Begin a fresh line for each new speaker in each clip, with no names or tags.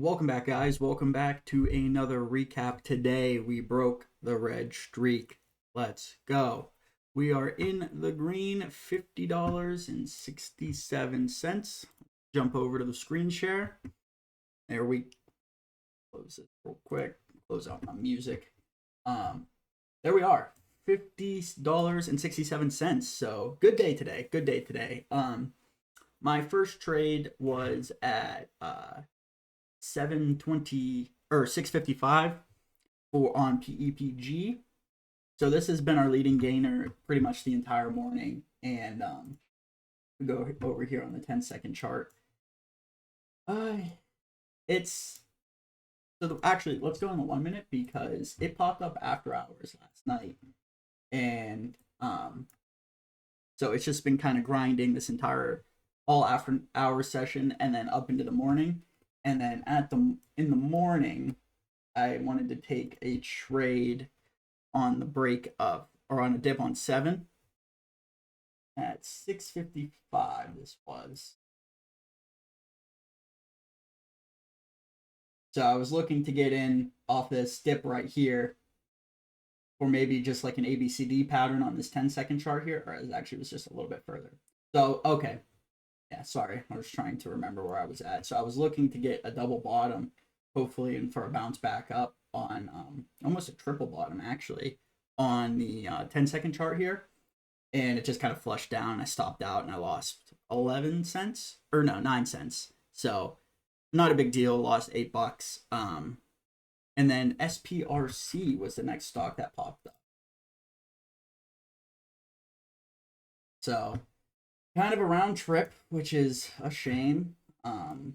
Welcome back, guys. Welcome back to another recap. Today, we broke the red streak. Let's go. We are in the green, $50.67. Jump over to the screen share. There we close this real quick. Close out my music. There we are. $50.67. So good day today. Good day today. My first trade was at 720 or 655 for on PEPG. So this has been our leading gainer pretty much the entire morning. And we go over here on the 10-second chart. It's actually, let's go on the 1 minute because it popped up after hours last night. And so it's just been kind of grinding this entire all after hours session and then up into the morning. And then in the morning, I wanted to take a trade on the break of, or on a dip on 7 at 655. This was. So I was looking to get in off this dip right here, or maybe just like an ABCD pattern on this 10-second chart here, or it actually was just a little bit further. So, okay. Yeah, sorry. I was trying to remember where I was at. So I was looking to get a double bottom, hopefully, and for a bounce back up on almost a triple bottom, actually, on the 10-second chart here. And it just kind of flushed down. I stopped out and I lost 11 cents. Or no, 9 cents. So not a big deal. Lost $8. And then SPRC was the next stock that popped up. So kind of a round trip, which is a shame. But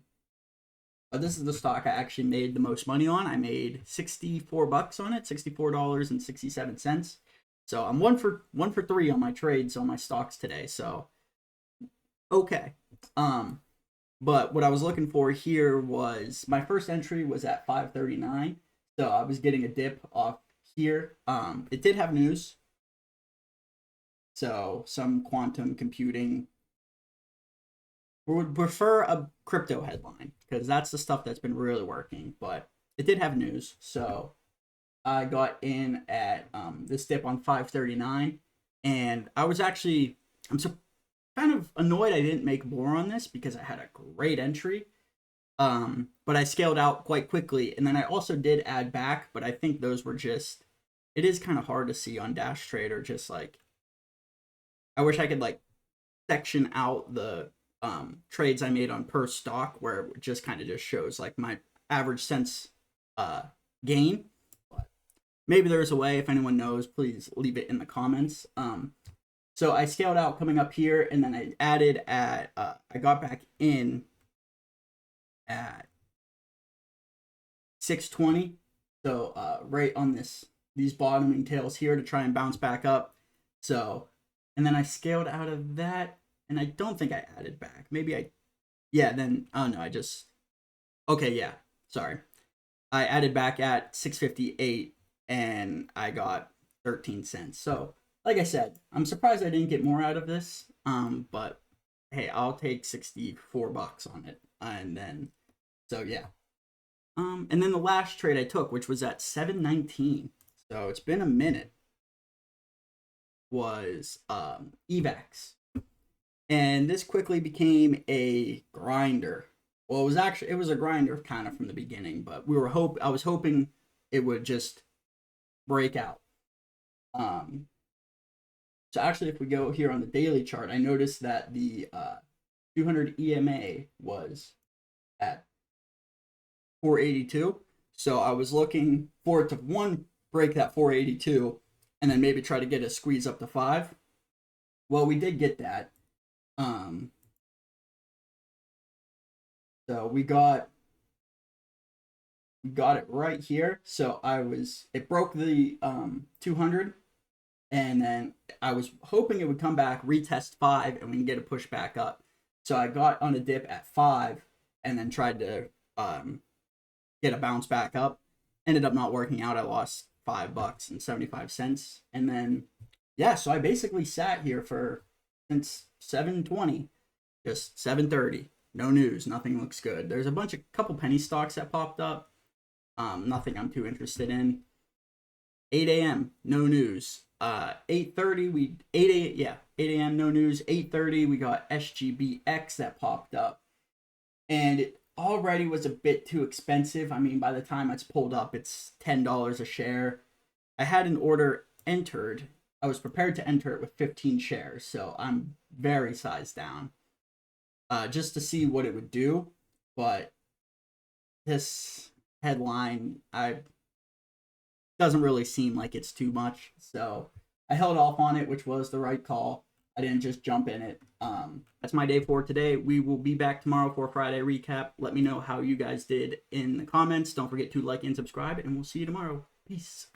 this is the stock I actually made the most money on. I made $64 on it, $64.67. So I'm one for 3 on my trades on my stocks today. So okay. But what I was looking for here was my first entry was at 539. So I was getting a dip off here. It did have news. So some quantum computing. Would prefer a crypto headline because that's the stuff that's been really working. But it did have news, so I got in at this dip on 539, and I was actually I'm so kind of annoyed I didn't make more on this because I had a great entry. But I scaled out quite quickly, and then I also did add back, but I think those were just. It is kind of hard to see on Dash Trader. Just like I wish I could like section out the trades I made on per stock where it just kind of just shows like my average cents gain. But maybe there's a way. If anyone knows, please leave it in the comments. So I scaled out coming up here, and then I added at I got back in at 620. So right on these bottoming tails here to try and bounce back up. So and then I scaled out of that. And I don't think I added back. Maybe then, oh no, okay, yeah, sorry. I added back at 658 and I got 13 cents. So, like I said, I'm surprised I didn't get more out of this. But hey, I'll take $64 on it. And then, so yeah. And then the last trade I took, which was at 719. So it's been a minute, was EVAX. And this quickly became a grinder. Well, it was a grinder kind of from the beginning, but I was hoping it would just break out. So actually, if we go here on the daily chart, I noticed that the 200 EMA was at 482. So I was looking for it to break that 482, and then maybe try to get a squeeze up to 5. Well, we did get that. So we got it right here. So it broke the 200, and then I was hoping it would come back, retest 5, and we can get a push back up. So I got on a dip at 5, and then tried to get a bounce back up. Ended up not working out. I lost $5.75, and then yeah. So I basically sat here since 7:20, just 7:30. no news. Nothing looks good. There's a couple penny stocks that popped up. Nothing I'm too interested in. 8 a.m. no news. 8:30 we 8 a.m. no news. 8:30 we got SGBX that popped up, and it already was a bit too expensive. I mean, by the time it's pulled up, it's $10 a share. I had an order entered. I was prepared to enter it with 15 shares, so I'm very sized down, just to see what it would do. But this headline, doesn't really seem like it's too much, so I held off on it, which was the right call. I didn't just jump in it. That's my day for today. We will be back tomorrow for a Friday recap. Let me know how you guys did in the comments. Don't forget to like and subscribe, and we'll see you tomorrow. Peace.